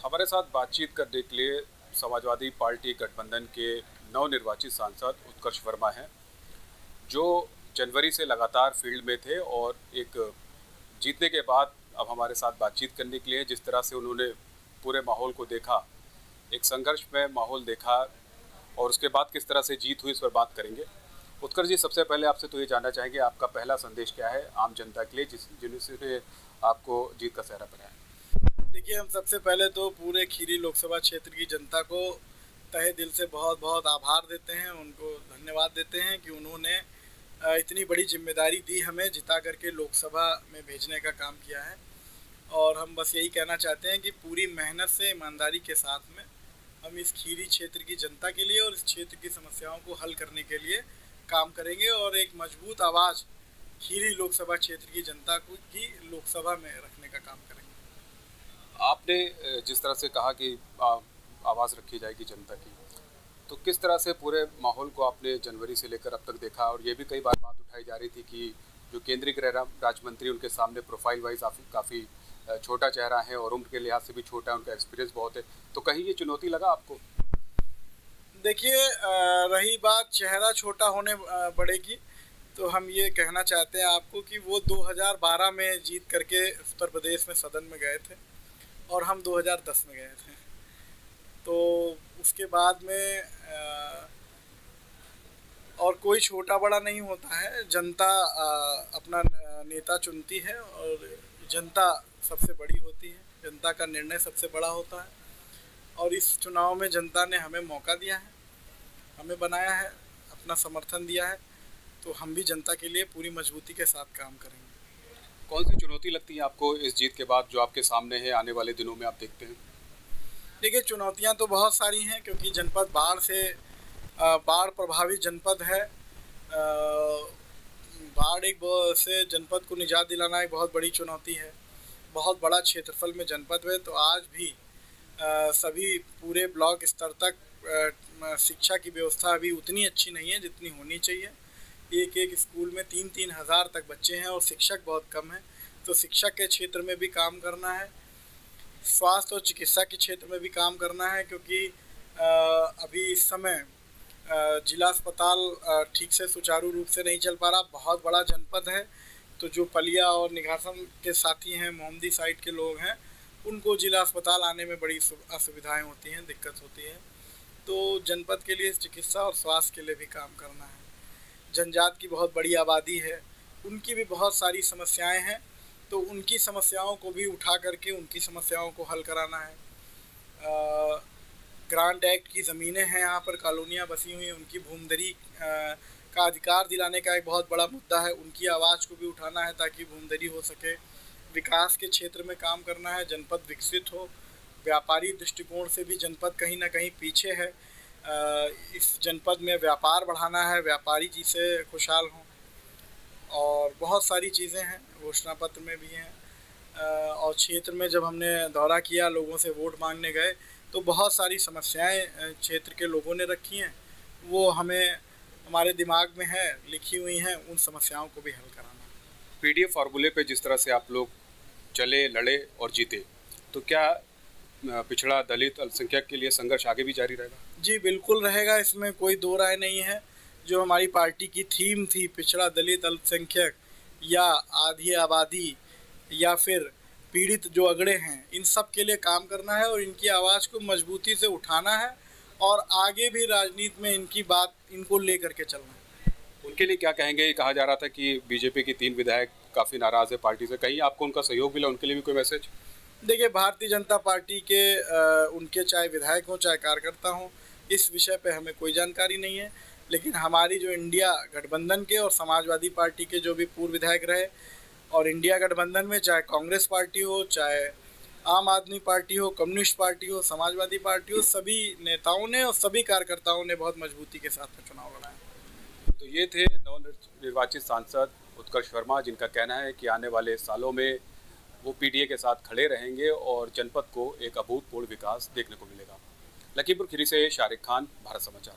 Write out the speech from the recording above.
हमारे साथ बातचीत करने के लिए समाजवादी पार्टी गठबंधन के नवनिर्वाचित सांसद उत्कर्ष वर्मा हैं, जो जनवरी से लगातार फील्ड में थे और एक जीतने के बाद अब हमारे साथ बातचीत करने के लिए जिस तरह से उन्होंने पूरे माहौल को देखा, एक संघर्ष में माहौल देखा और उसके बाद किस तरह से जीत हुई, इस पर बात करेंगे। उत्कर्ष जी, सबसे पहले आपसे तो ये जानना चाहेंगे, आपका पहला संदेश क्या है आम जनता के लिए जिन्होंने आपको जीत का सेहरा बनाया? देखिए, हम सबसे पहले तो पूरे खीरी लोकसभा क्षेत्र की जनता को तहे दिल से बहुत बहुत आभार देते हैं, उनको धन्यवाद देते हैं कि उन्होंने इतनी बड़ी जिम्मेदारी दी हमें, जिता करके लोकसभा में भेजने का काम किया है। और हम बस यही कहना चाहते हैं कि पूरी मेहनत से, ईमानदारी के साथ में हम इस खीरी क्षेत्र की जनता के लिए और इस क्षेत्र की समस्याओं को हल करने के लिए काम करेंगे और एक मजबूत आवाज़ खीरी लोकसभा क्षेत्र की जनता को की लोकसभा में रखने का काम करेंगे। आपने जिस तरह से कहा कि आवाज़ रखी जाएगी जनता की, तो किस तरह से पूरे माहौल को आपने जनवरी से लेकर अब तक देखा? और ये भी कई बार बात उठाई जा रही थी कि जो केंद्रीय गृह राज्य मंत्री, उनके सामने प्रोफाइल वाइज काफ़ी छोटा चेहरा है और उम्र के लिहाज से भी छोटा है, उनका एक्सपीरियंस बहुत है, तो कहीं ये चुनौती लगा आपको? देखिए, रही बात चेहरा छोटा होने बड़े की, तो हम ये कहना चाहते हैं आपको कि वो 2012 में जीत करके उत्तर प्रदेश में सदन में गए थे और हम 2010 में गए थे। तो उसके बाद में और कोई छोटा बड़ा नहीं होता है, जनता अपना नेता चुनती है और जनता सबसे बड़ी होती है, जनता का निर्णय सबसे बड़ा होता है। और इस चुनाव में जनता ने हमें मौका दिया है, हमें बनाया है, अपना समर्थन दिया है, तो हम भी जनता के लिए पूरी मजबूती के साथ काम करेंगे। कौन सी चुनौती लगती है आपको इस जीत के बाद, जो आपके सामने है, आने वाले दिनों में आप देखते हैं? देखिए, चुनौतियां तो बहुत सारी हैं, क्योंकि जनपद बाढ़ प्रभावित जनपद है। बाढ़ से जनपद को निजात दिलाना एक बहुत बड़ी चुनौती है। बहुत बड़ा क्षेत्रफल में जनपद है, तो आज भी सभी पूरे ब्लॉक स्तर तक शिक्षा की व्यवस्था अभी उतनी अच्छी नहीं है जितनी होनी चाहिए। एक एक स्कूल में 3-3 हज़ार तक बच्चे हैं और शिक्षक बहुत कम है, तो शिक्षक के क्षेत्र में भी काम करना है। स्वास्थ्य और चिकित्सा के क्षेत्र में भी काम करना है, क्योंकि अभी इस समय जिला अस्पताल ठीक से सुचारू रूप से नहीं चल पा रहा। बहुत बड़ा जनपद है, तो जो पलिया और निघासन के साथी हैं, मोहम्मदी साइड के लोग हैं, उनको जिला अस्पताल आने में बड़ी असुविधाएं होती हैं, दिक्कत होती है। तो जनपद के लिए चिकित्सा और स्वास्थ्य के लिए भी काम करना है। जनजात की बहुत बड़ी आबादी है, उनकी भी बहुत सारी समस्याएं हैं, तो उनकी समस्याओं को भी उठा करके उनकी समस्याओं को हल कराना है। ग्रांट एक्ट की ज़मीनें हैं, यहाँ पर कॉलोनियाँ बसी हुई हैं, उनकी भूमधरी का अधिकार दिलाने का एक बहुत बड़ा मुद्दा है, उनकी आवाज़ को भी उठाना है ताकि भूमधरी हो सके। विकास के क्षेत्र में काम करना है, जनपद विकसित हो। व्यापारी दृष्टिकोण से भी जनपद कहीं ना कहीं पीछे है, इस जनपद में व्यापार बढ़ाना है, व्यापारी जी से खुशहाल हों। और बहुत सारी चीज़ें हैं, घोषणा पत्र में भी हैं। और क्षेत्र में जब हमने दौरा किया, लोगों से वोट मांगने गए, तो बहुत सारी समस्याएं क्षेत्र के लोगों ने रखी हैं, वो हमारे दिमाग में है, लिखी हुई हैं, उन समस्याओं को भी हल कराना है। पीडीएफ फार्मूले पे जिस तरह से आप लोग चले, लड़े और जीते, तो क्या पिछड़ा, दलित, अल्पसंख्यक के लिए संघर्ष आगे भी जारी रहेगा? जी बिल्कुल रहेगा, इसमें कोई दो राय नहीं है। जो हमारी पार्टी की थीम थी, पिछड़ा, दलित, अल्पसंख्यक या आधी आबादी या फिर पीड़ित जो अगड़े हैं, इन सब के लिए काम करना है और इनकी आवाज़ को मजबूती से उठाना है और आगे भी राजनीति में इनकी बात, इनको ले करके चलना है। उनके लिए क्या कहेंगे? कहा जा रहा था कि बीजेपी की 3 विधायक काफ़ी नाराज़ है पार्टी से, कहीं आपको उनका सहयोग मिला? उनके लिए भी कोई मैसेज? देखिए, भारतीय जनता पार्टी के उनके चाहे विधायक हों चाहे कार्यकर्ता हों, इस विषय पे हमें कोई जानकारी नहीं है। लेकिन हमारी जो इंडिया गठबंधन के और समाजवादी पार्टी के जो भी पूर्व विधायक रहे, और इंडिया गठबंधन में चाहे कांग्रेस पार्टी हो, चाहे आम आदमी पार्टी हो, कम्युनिस्ट पार्टी हो, समाजवादी पार्टी हो, सभी नेताओं ने और सभी कार्यकर्ताओं ने बहुत मजबूती के साथ में चुनाव लड़ा। तो ये थे नवनिर्वाचित सांसद उत्कर्ष वर्मा, जिनका कहना है कि आने वाले सालों में वो पीडीए के साथ खड़े रहेंगे और जनपद को एक अभूतपूर्व विकास देखने को मिलेगा। लखीमपुर खीरी से शारिक खान, भारत समाचार।